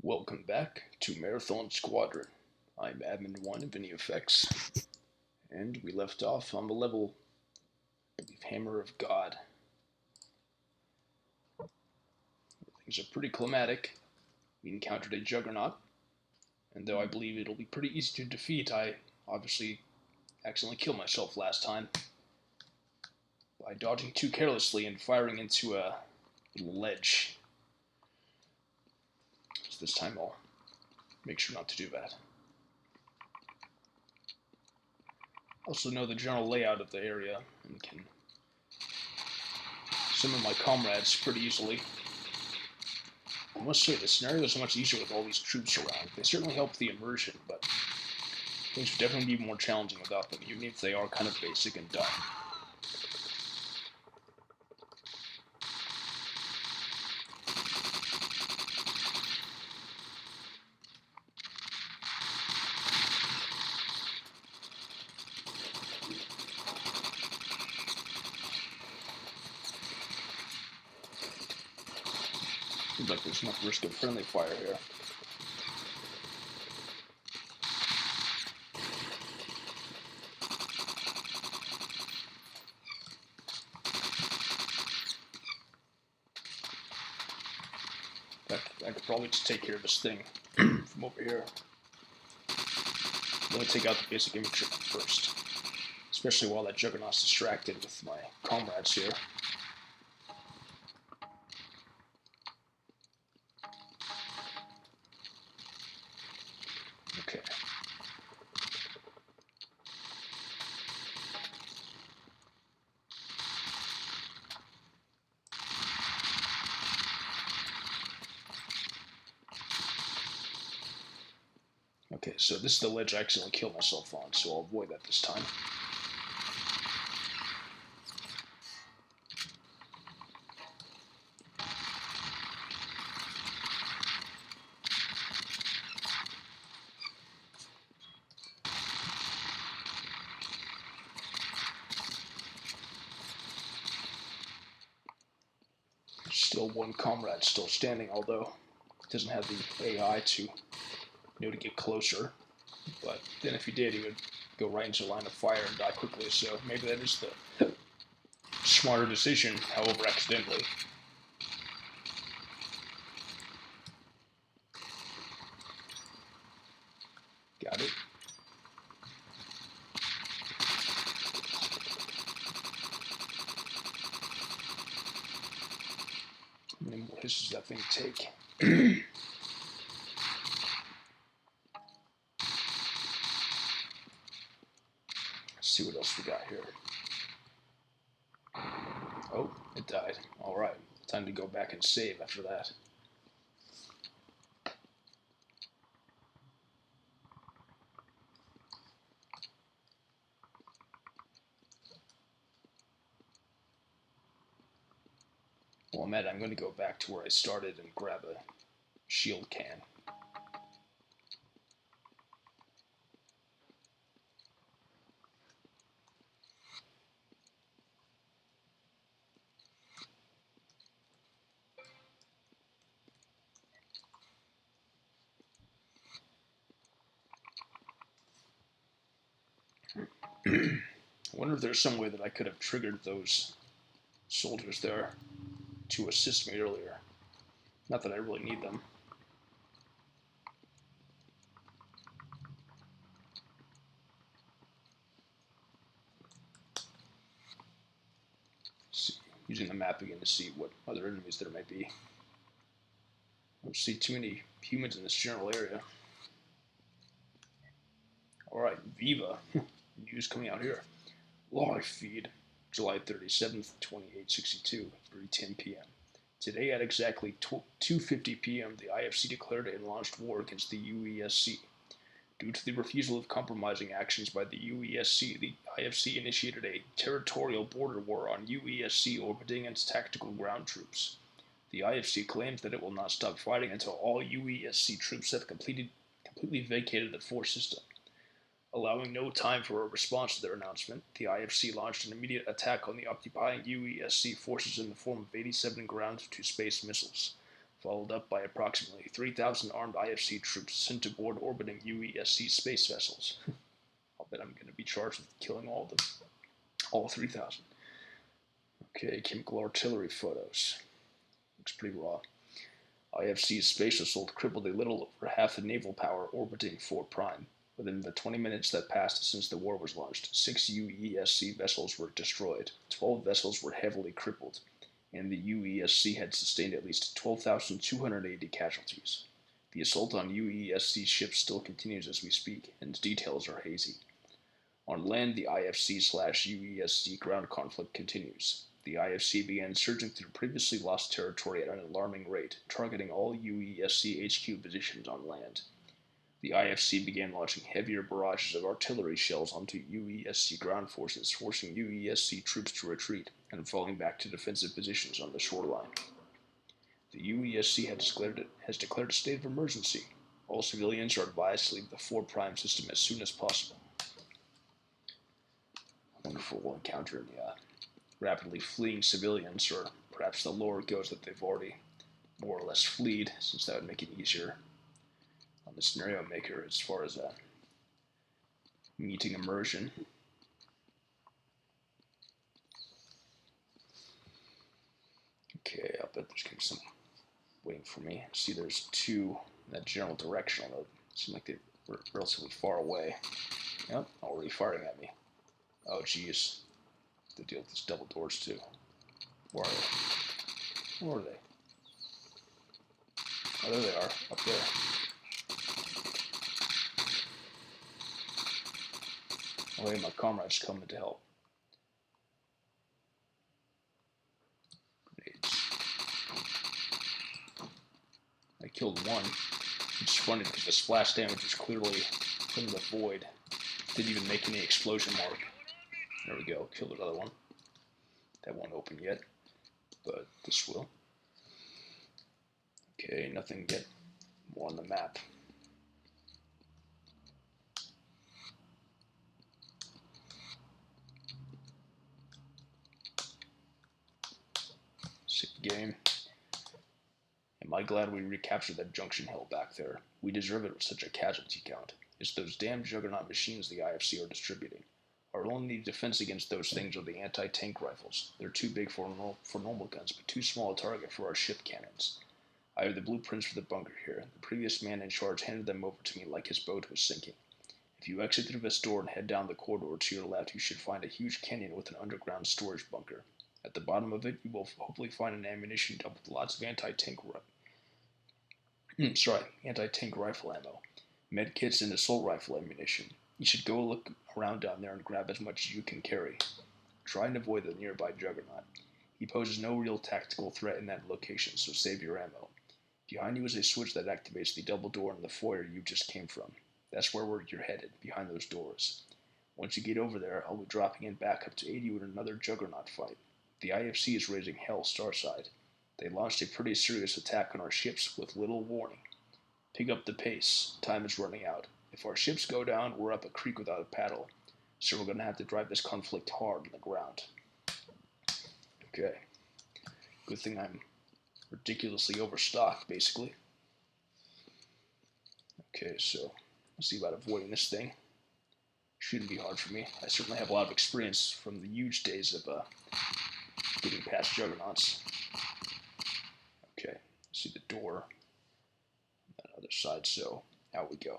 Welcome back to Marathon Squadron. I'm Admin 1 of ViniFX, and we left off on the level, I believe, Hammer of God. Things are pretty climatic. We encountered a Juggernaut, and though I believe it'll be pretty easy to defeat, I obviously accidentally killed myself last time by dodging too carelessly and firing into a little ledge. So this time I'll make sure not to do that. Also know the general layout of the area and can summon my comrades pretty easily. I must say, the scenario is much easier with all these troops around. They certainly help the immersion, but things would definitely be more challenging without them, even if they are kind of basic and dumb. Seems like there's enough risk of friendly fire here. In fact, I could probably just take care of this thing from over here. Let me take out the basic infantry first, especially while that Juggernaut's distracted with my comrades here. Okay. Okay, so this is the ledge I accidentally killed myself on, so I'll avoid that this time. Still one comrade still standing, although it doesn't have the AI to to get closer. But then if he did, he would go right into a line of fire and die quickly, so maybe that is the smarter decision, however accidentally. Got it. How many more hisses does that thing take? Let's see what else we got here. Oh, it died. Alright, time to go back and save after that. Well, I'm at, I'm going to go back to where I started and grab a shield can. I wonder if there's some way that I could have triggered those soldiers there to assist me earlier. Not that I really need them. Using the map again to see what other enemies there might be. I don't see too many humans in this general area. Alright, Viva. News coming out here. Live feed, July 37th, 2862, 3:10 p.m. Today at exactly 2:50 p.m., the IFC declared and launched war against the UESC. Due to the refusal of compromising actions by the UESC, the IFC initiated a territorial border war on UESC orbiting its tactical ground troops. The IFC claims that it will not stop fighting until all UESC troops have completely vacated the force system. Allowing no time for a response to their announcement, the IFC launched an immediate attack on the occupying UESC forces in the form of 87 ground-to-space missiles. followed up by approximately 3,000 armed IFC troops sent to board orbiting UESC space vessels. I'll bet I'm going to be charged with killing all 3,000. Okay, chemical artillery photos. Looks pretty raw. IFC's space assault crippled a little over half the naval power orbiting 4 Prime. Within the 20 minutes that passed since the war was launched, 6 UESC vessels were destroyed, 12 vessels were heavily crippled, and the UESC had sustained at least 12,280 casualties. The assault on UESC ships still continues as we speak, and details are hazy. On land, the IFC/UESC ground conflict continues. The IFC began surging through previously lost territory at an alarming rate, targeting all UESC HQ positions on land. The IFC began launching heavier barrages of artillery shells onto UESC ground forces, forcing UESC troops to retreat and falling back to defensive positions on the shoreline. The UESC has declared a state of emergency. All civilians are advised to leave the 4 Prime system as soon as possible. Wonderful encounter in the rapidly fleeing civilians, or perhaps the lore goes that they've already more or less fleed, since that would make it easier on the scenario maker as far as meeting immersion. Okay, I'll bet there's going to be some waiting for me. See, there's 2 in that general direction, although it seems like they were relatively far away. Yep, already firing at me. Oh, geez. To deal with these double doors, too. Where are they? Where are they? Oh, there they are, up there. Oh, hey, my comrade's coming to help. Grenades. I killed one. It's funny because the splash damage was clearly from the void. Didn't even make any explosion mark. There we go, killed another one. That won't open yet, but this will. Okay, nothing yet. More on the map. Sick game. Am I glad we recaptured that junction hill back there? We deserve it with such a casualty count. It's those damn juggernaut machines the IFC are distributing. Our only defense against those things are the anti-tank rifles. They're too big for normal guns, but too small a target for our ship cannons. I have the blueprints for the bunker here. The previous man in charge handed them over to me like his boat was sinking. If you exit through this door and head down the corridor to your left, you should find a huge canyon with an underground storage bunker. At the bottom of it, you will hopefully find an ammunition dump with lots of anti-tank rifle ammo, med kits, and assault rifle ammunition. You should go look around down there and grab as much as you can carry. Try and avoid the nearby juggernaut. He poses no real tactical threat in that location, so save your ammo. Behind you is a switch that activates the double door in the foyer you just came from. That's where you're headed, behind those doors. Once you get over there, I'll be dropping in backup to aid you in another juggernaut fight. The IFC is raising hell starside. They launched a pretty serious attack on our ships with little warning. Pick up the pace. Time is running out. If our ships go down, we're up a creek without a paddle. So we're going to have to drive this conflict hard on the ground. Okay. Good thing I'm ridiculously overstocked, basically. Okay, so let's see about avoiding this thing. Shouldn't be hard for me. I certainly have a lot of experience from the huge days of getting past juggernauts. Okay, see the door on that other side, so out we go.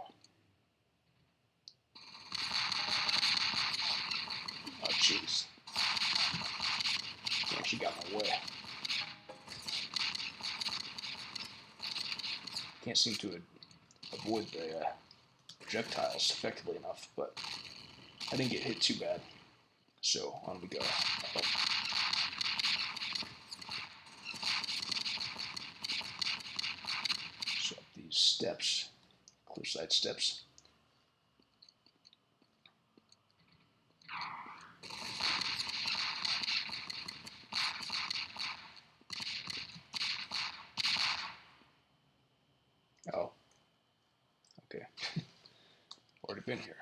Oh, jeez. He actually got in my way. Can't seem to avoid the projectiles effectively enough, but I didn't get hit too bad. So, on we go. Oh. So, up these steps, clear side steps. Oh, okay. Already been here.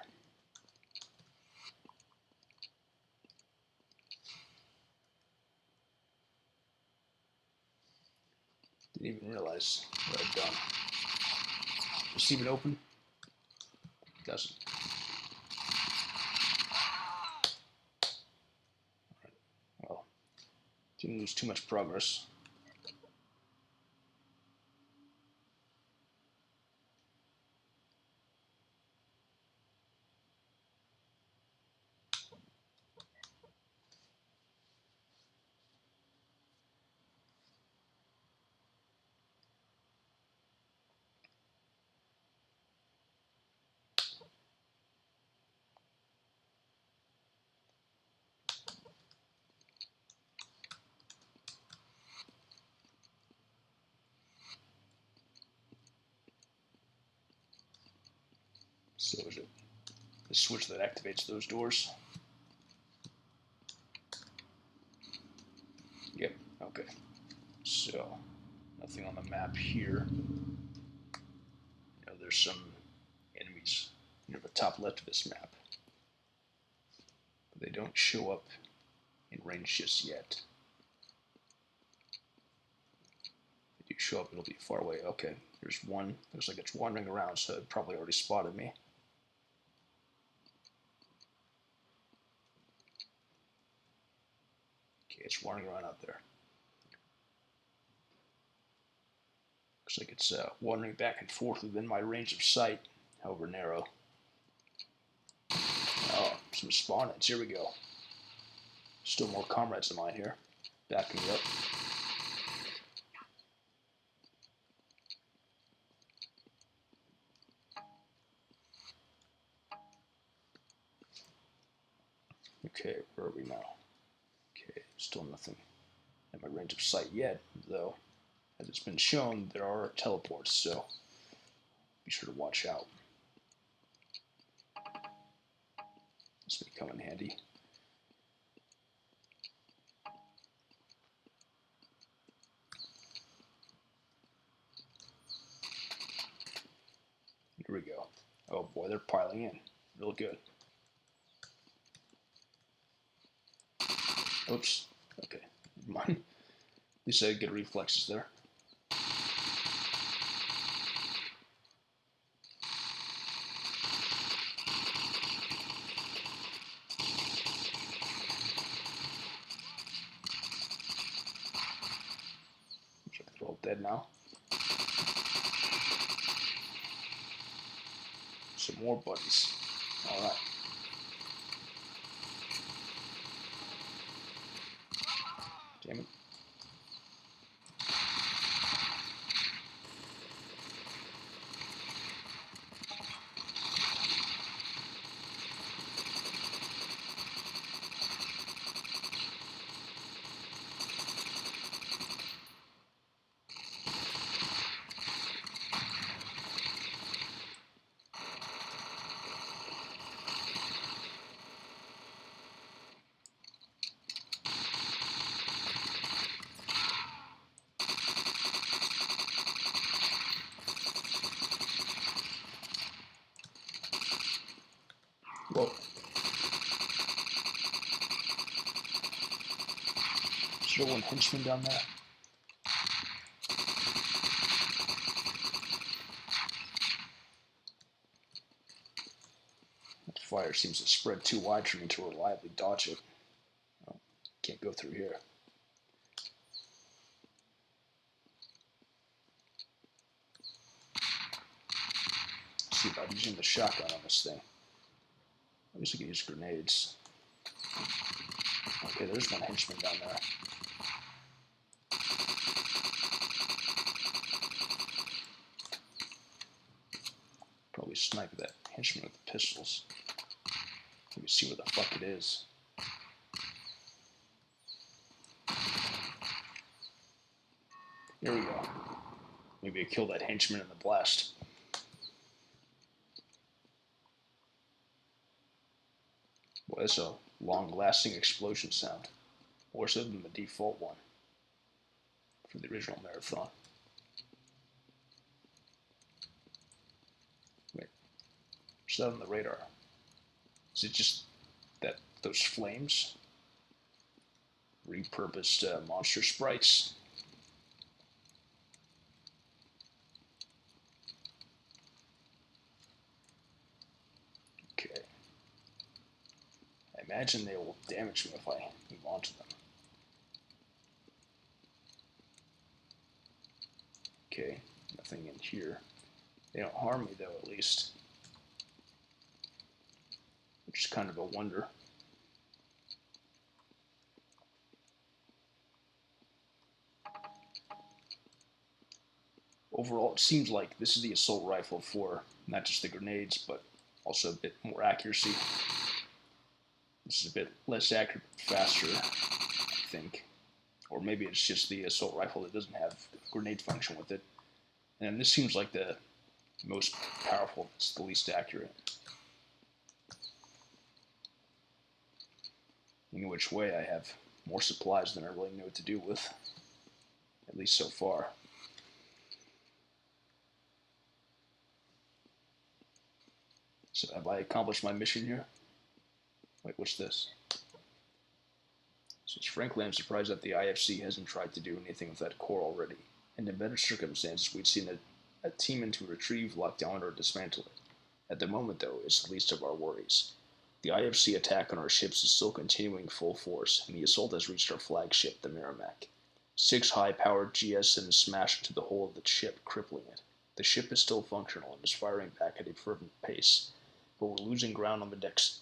Didn't even realize what I'd done. Just leave it open? Doesn't. Alright, well, didn't lose too much progress. So is it the switch that activates those doors? Yep, okay. So, nothing on the map here. You know, there's some enemies near the top left of this map. But they don't show up in range just yet. If they do show up, it'll be far away. Okay, there's one. Looks like it's wandering around, so it probably already spotted me. Okay, it's wandering around out there. Looks like it's wandering back and forth within my range of sight, however narrow. Oh, some spawn heads. Here we go. Still more comrades of mine here. Backing me up. Okay, where are we now? Okay, still nothing in my range of sight yet, though. As it's been shown, there are teleports, so be sure to watch out. This may come in handy. Here we go. Oh boy, they're piling in. Real good. Oops. Okay, never mind. At least I had good reflexes there. They're all dead now. Some more buddies. Alright. Damn it. Whoa. Is there one henchman down there? That fire seems to spread too wide for me to reliably dodge it. Oh, can't go through here. Let's see about using the shotgun on this thing. I guess I can use grenades. Okay, there's one henchman down there. Probably snipe that henchman with the pistols. Let me see where the fuck it is. Here we go. Maybe I killed that henchman in the blast. Boy, that's a long-lasting explosion sound. More so than the default one for the original Marathon. Wait, what's that on the radar? Is it just that those flames? Repurposed monster sprites? imagine they will damage me if I move on to them. Okay, nothing in here. They don't harm me though, at least. Which is kind of a wonder. Overall, it seems like this is the assault rifle for not just the grenades, but also a bit more accuracy. This is a bit less accurate, faster, I think. Or maybe it's just the assault rifle that doesn't have grenade function with it. And this seems like the most powerful, it's the least accurate. In which way I have more supplies than I really know what to do with. At least so far. So have I accomplished my mission here? Wait, what's this? So frankly, I'm surprised that the IFC hasn't tried to do anything with that core already. And in better circumstances, we'd seen a team in to retrieve, lock down, or dismantle it. At the moment, though, it's the least of our worries. The IFC attack on our ships is still continuing full force, and the assault has reached our flagship, the Merrimack. 6 high-powered GSMs smashed into the hull of the ship, crippling it. The ship is still functional and is firing back at a fervent pace, but we're losing ground on the decks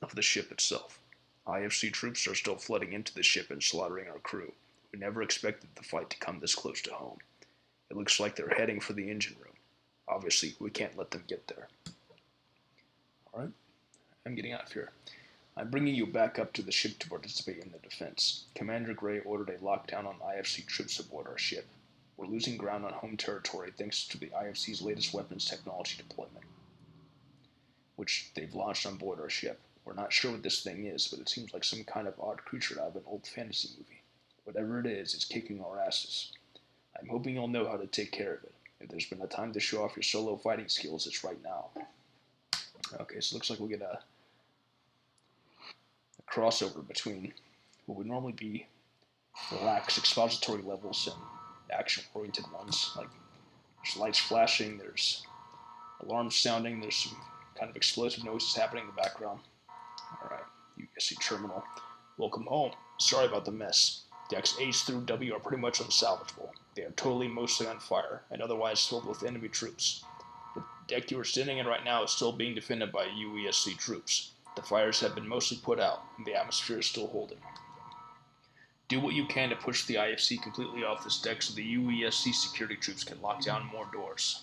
of the ship itself. IFC troops are still flooding into the ship and slaughtering our crew. We never expected the fight to come this close to home. It looks like they're heading for the engine room. Obviously, we can't let them get there. Alright, I'm getting out of here. I'm bringing you back up to the ship to participate in the defense. Commander Gray ordered a lockdown on IFC troops aboard our ship. We're losing ground on home territory thanks to the IFC's latest weapons technology deployment, which they've launched on board our ship. We're not sure what this thing is, but it seems like some kind of odd creature out of an old fantasy movie. Whatever it is, it's kicking our asses. I'm hoping you'll know how to take care of it. If there's been a time to show off your solo fighting skills, it's right now. Okay, so it looks like we'll get a crossover between what would normally be relaxed expository levels and action-oriented ones. Like, there's lights flashing, there's alarms sounding, there's some kind of explosive noises happening in the background. Alright, USC Terminal. Welcome home. Sorry about the mess. Decks H through W are pretty much unsalvageable. They are mostly on fire, and otherwise filled with enemy troops. The deck you are standing in right now is still being defended by UESC troops. The fires have been mostly put out, and the atmosphere is still holding. Do what you can to push the IFC completely off this deck so the UESC security troops can lock down more doors.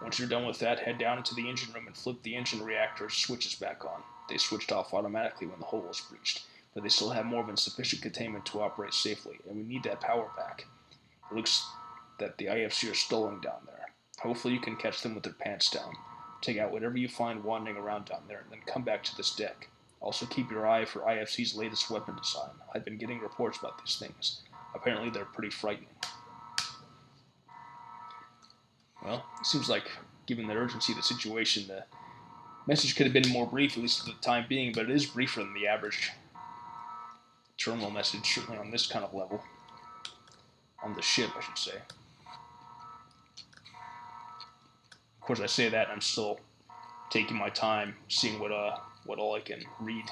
Once you're done with that, head down into the engine room and flip the engine reactor switches back on. They switched off automatically when the hull was breached, but they still have more than sufficient containment to operate safely, and we need that power back. It looks that the IFC are stalling down there. Hopefully you can catch them with their pants down. Take out whatever you find wandering around down there, and then come back to this deck. Also keep your eye for IFC's latest weapon design. I've been getting reports about these things. Apparently they're pretty frightening. Well, it seems like, given the urgency of the situation, the message could have been more brief, at least for the time being, but it is briefer than the average terminal message, certainly on this kind of level. On the ship, I should say. Of course, I say that, and I'm still taking my time, seeing what all I can read.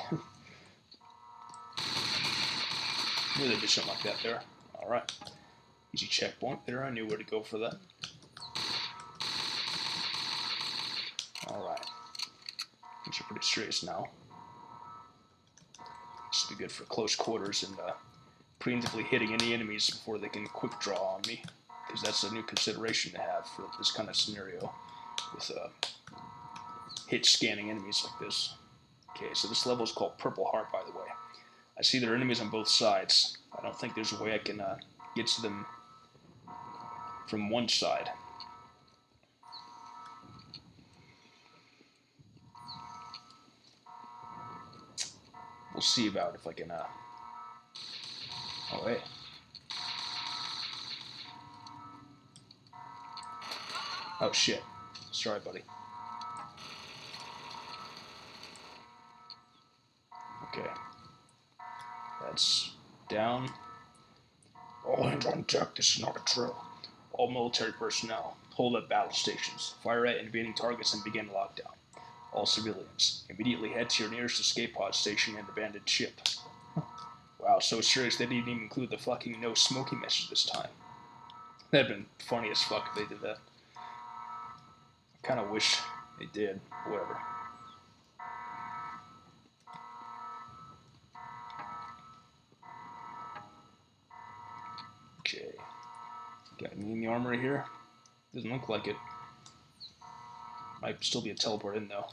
Knew they did something like that there. Alright. Easy checkpoint there, I knew where to go for that. Alright. These are pretty serious now. This will be good for close quarters and preemptively hitting any enemies before they can quick draw on me, because that's a new consideration to have for this kind of scenario with hit scanning enemies like this. Okay, so this level is called Purple Heart, by the way. I see there are enemies on both sides. I don't think there's a way I can get to them from one side. We'll see about if I can oh, hey. Oh, shit. Sorry, buddy. Okay. That's down. All hands on deck. This is not a drill. All military personnel, hold up battle stations. Fire at invading targets and begin lockdown. All civilians, immediately head to your nearest escape pod station and abandon ship. Wow, so serious they didn't even include the fucking no smoking message this time. That'd been funny as fuck if they did that. I kind of wish they did. Whatever. Okay. Got any in the armory here? Doesn't look like it. Might still be a teleport in though.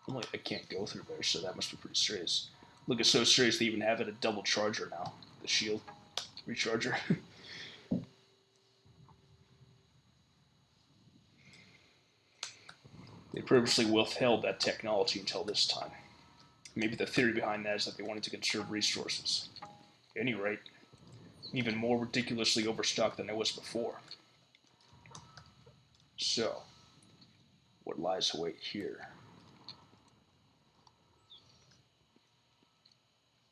Only I can't go through there, so that must be pretty serious. Look, it's so serious they even have it a double charger now. The shield recharger. They purposely withheld that technology until this time. Maybe the theory behind that is that they wanted to conserve resources. At any rate, even more ridiculously overstocked than it was before. So, what lies await here?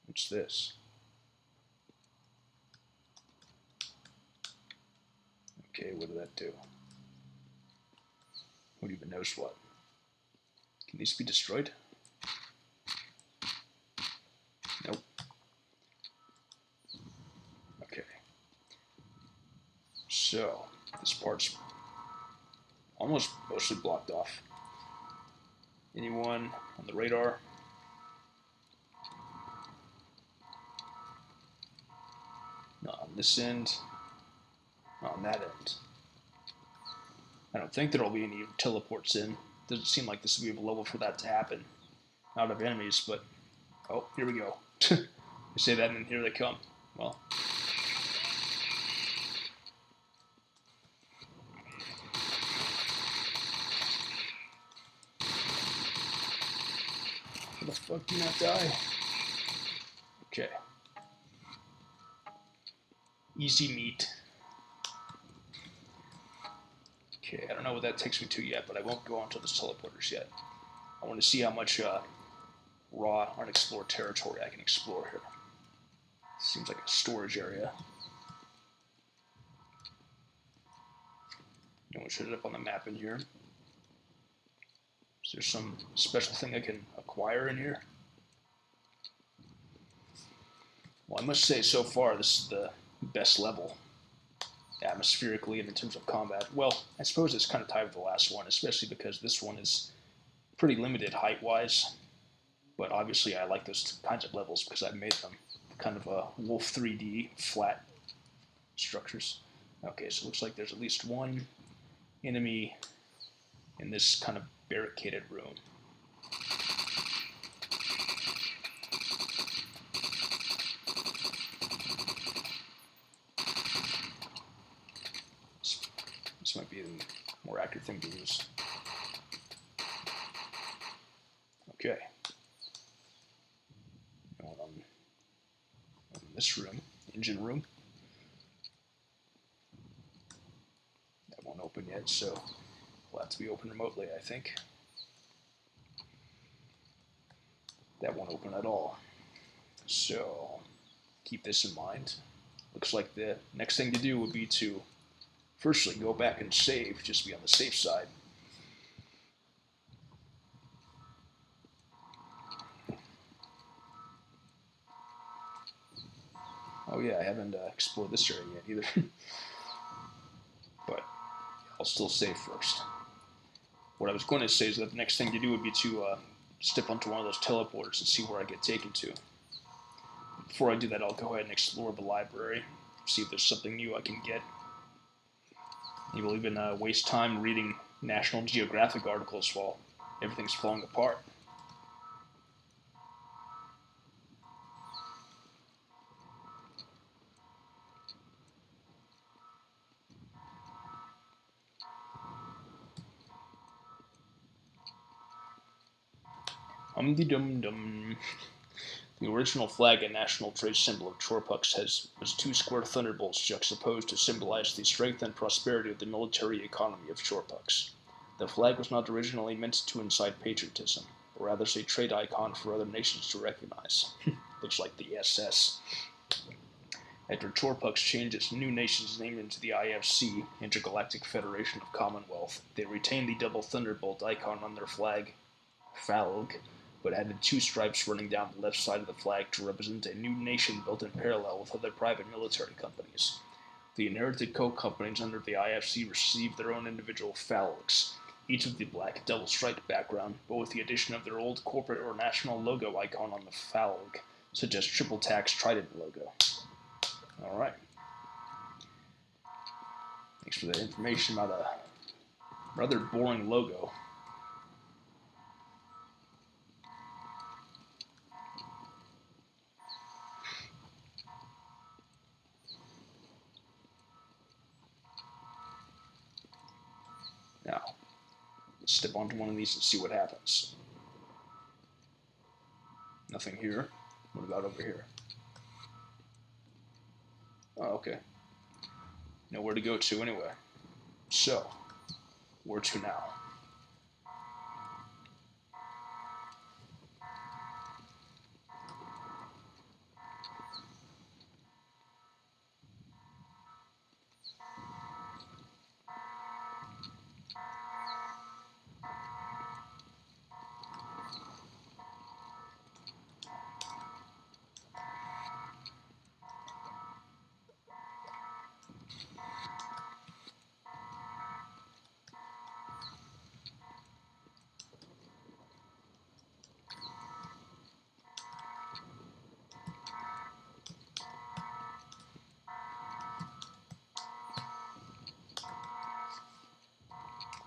What's this? Okay, what did that do? Who even knows what? Can these be destroyed? Nope. Okay. So, this part's almost mostly blocked off. Anyone on the radar? Not on this end. Not on that end. I don't think there'll be any teleports in. Doesn't seem like this would be a level for that to happen. Out of enemies, but... Oh, here we go. I say that and here they come. Well... How the fuck do you not die? Okay. Easy meat. Okay, I don't know what that takes me to yet, but I won't go on to those teleporters yet. I want to see how much raw, unexplored territory I can explore here. Seems like a storage area. No one showed it up on the map in here. Is there some special thing I can acquire in here? Well, I must say, so far, this is the best level, atmospherically and in terms of combat. Well, I suppose it's kind of tied with the last one, especially because this one is pretty limited height-wise. But obviously, I like those kinds of levels because I've made them kind of Wolf 3D flat structures. Okay, so it looks like there's at least one enemy in this kind of barricaded room. This might be the more accurate thing to use. Okay. This room, engine room. That won't open yet, so will have to be opened remotely, I think. That won't open at all. So keep this in mind. Looks like the next thing to do would be to firstly go back and save, just to be on the safe side. Oh yeah, I haven't explored this area yet either. But I'll still save first. What I was going to say is that the next thing to do would be to step onto one of those teleporters and see where I get taken to. Before I do that, I'll go ahead and explore the library, see if there's something new I can get. Maybe we'll even waste time reading National Geographic articles while everything's falling apart. Dum-de-dum-dum. The original flag and national trade symbol of Chorpucks was two square thunderbolts juxtaposed to symbolize the strength and prosperity of the military economy of Chorpucks. The flag was not originally meant to incite patriotism, but rather as a trade icon for other nations to recognize. Looks like the SS. After Chorpucks changed its new nation's name into the IFC, Intergalactic Federation of Commonwealth, they retained the double thunderbolt icon on their flag, Falg, but added two stripes running down the left side of the flag to represent a new nation built in parallel with other private military companies. The inherited co-companies under the IFC received their own individual Falgs, each with the black double-striped background, but with the addition of their old corporate or national logo icon on the Falg, such as Triple Tax Trident logo. Alright. Thanks for the information about a rather boring logo. Now, let's step onto one of these and see what happens. Nothing here. What about over here? Oh, okay. Nowhere to go to anyway. So, where to now?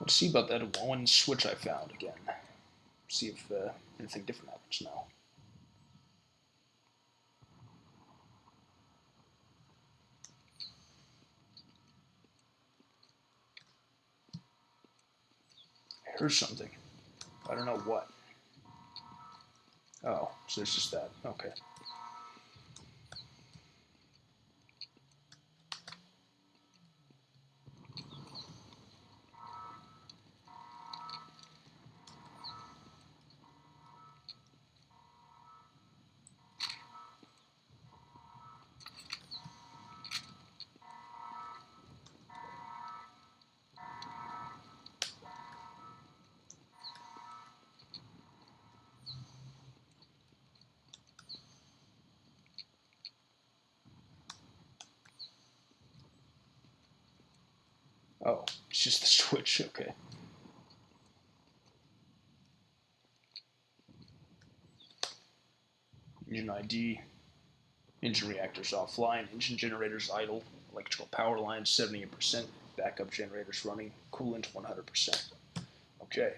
Let's see about that one switch I found again. See if anything different happens now. I heard something. I don't know what. Oh, so it's just that. Okay. Oh, it's just the switch. Okay. Engine ID. Engine reactors offline. Engine generators idle. Electrical power lines 78%. Backup generators running. Coolant 100%. Okay.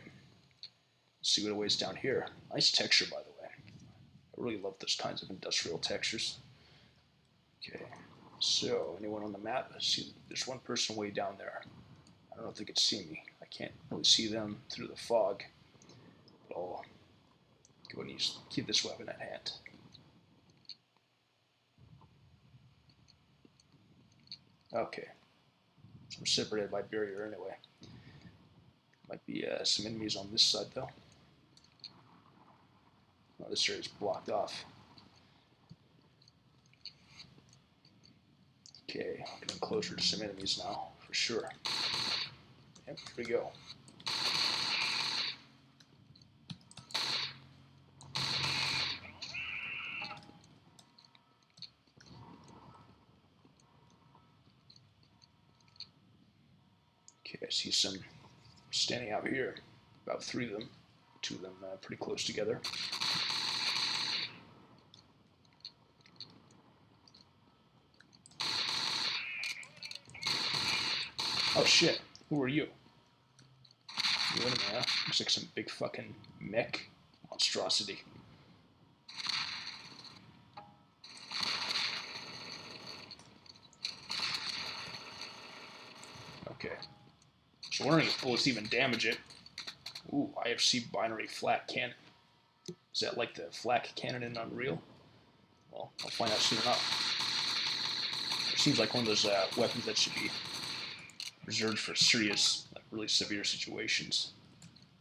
Let's see what awaits down here. Nice texture, by the way. I really love those kinds of industrial textures. Okay. So, anyone on the map? See, there's one person way down there. I don't know if they can see me. I can't really see them through the fog. But I'll go and keep this weapon at hand. Okay. So I'm separated by barrier anyway. Might be some enemies on this side though. Oh, this area's blocked off. Okay, getting closer to some enemies now, for sure. Yep, here we go. Okay, I see some standing out here. About 3 of them. 2 of them pretty close together. Oh shit, who are you? You in there? Looks like some big fucking mech monstrosity. Okay. So wondering if bullets even damage it. Ooh, IFC binary flak cannon. Is that like the flak cannon in Unreal? Well, I'll find out soon enough. It seems like one of those weapons that should be reserved for serious, like really severe situations.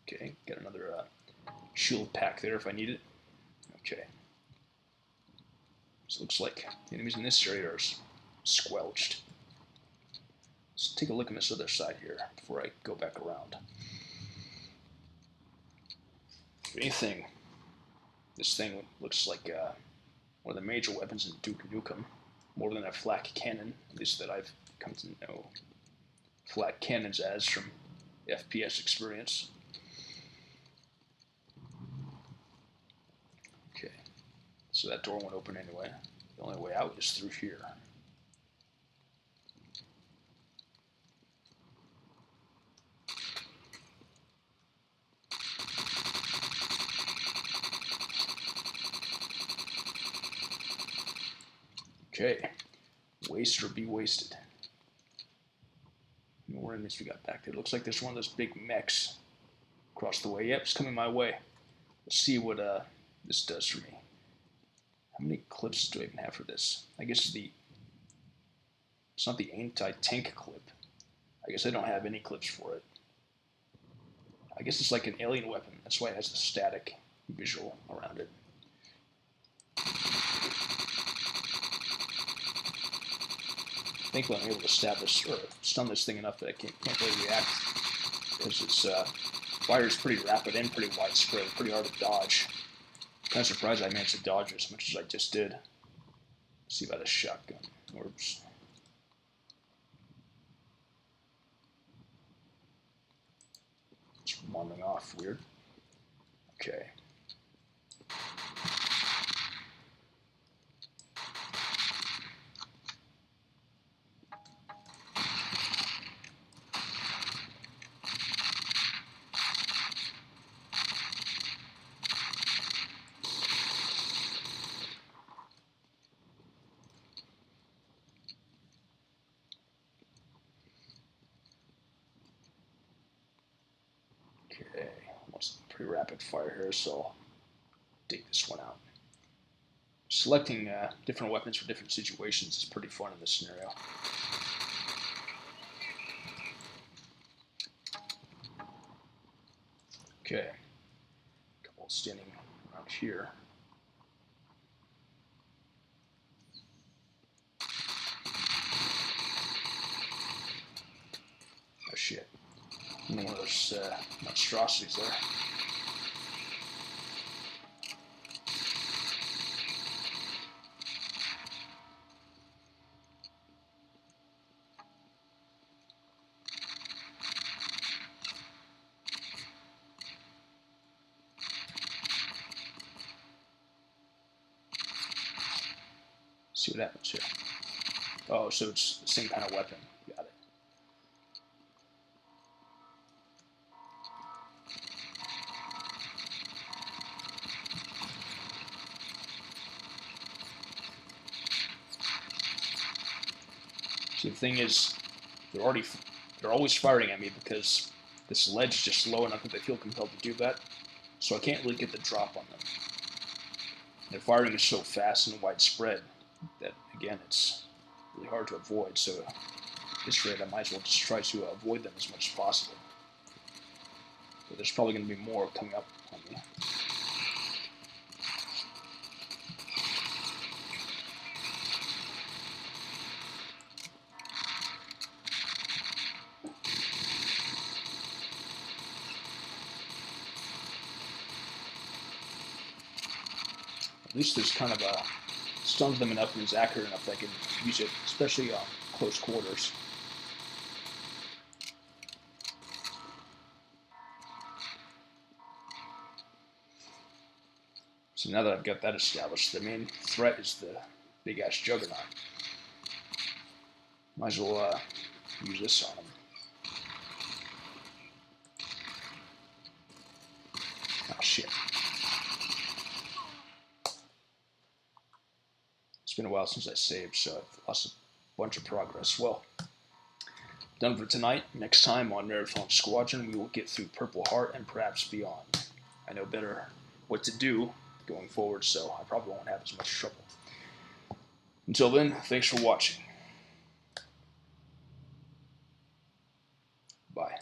Okay, got another shield pack there if I need it. Okay. So it looks like the enemies in this area are squelched. Let's take a look on this other side here before I go back around. If anything, this thing looks like one of the major weapons in Duke Nukem, more than a flak cannon, at least that I've come to know flak cannons as from FPS experience. Okay, so that door won't open anyway. The only way out is through here. Okay, waste or be wasted. What enemies we got back there? Looks like there's one of those big mechs across the way. Yep, it's coming my way. Let's see what this does for me. How many clips do I even have for this? I guess it's not the anti-tank clip. I guess I don't have any clips for it. I guess it's like an alien weapon. That's why it has a static visual around it. Thankfully, I'm able to stab this or stun this thing enough that I can't really react, because its fire is pretty rapid and pretty widespread, pretty hard to dodge. Kind of surprised I managed to dodge as much as I just did. Let's see about this shotgun. Orbs. It's wandering off. Weird. Okay. Okay, almost pretty rapid fire here, so I'll take this one out. Selecting different weapons for different situations is pretty fun in this scenario. Okay, a couple standing around here. Oh shit. One of those monstrosities there. See what happens here. Oh, so it's the same kind of weapon. Got it. See, the thing is, they're always firing at me because this ledge is just low enough that they feel compelled to do that. So I can't really get the drop on them. Their firing is so fast and widespread that, again, it's really hard to avoid. So at this rate, I might as well just try to avoid them as much as possible. But there's probably going to be more coming up on me. At least there's kind of a stuns them enough and is accurate enough that I can use it, especially on close quarters. So now that I've got that established, the main threat is the big-ass juggernaut. Might as well use this on him. Oh shit. It's been a while since I saved, so I've lost a bunch of progress. Well, done for tonight. Next time on Marathon Squadron, we will get through Purple Heart and perhaps beyond. I know better what to do going forward, so I probably won't have as much trouble. Until then, thanks for watching. Bye.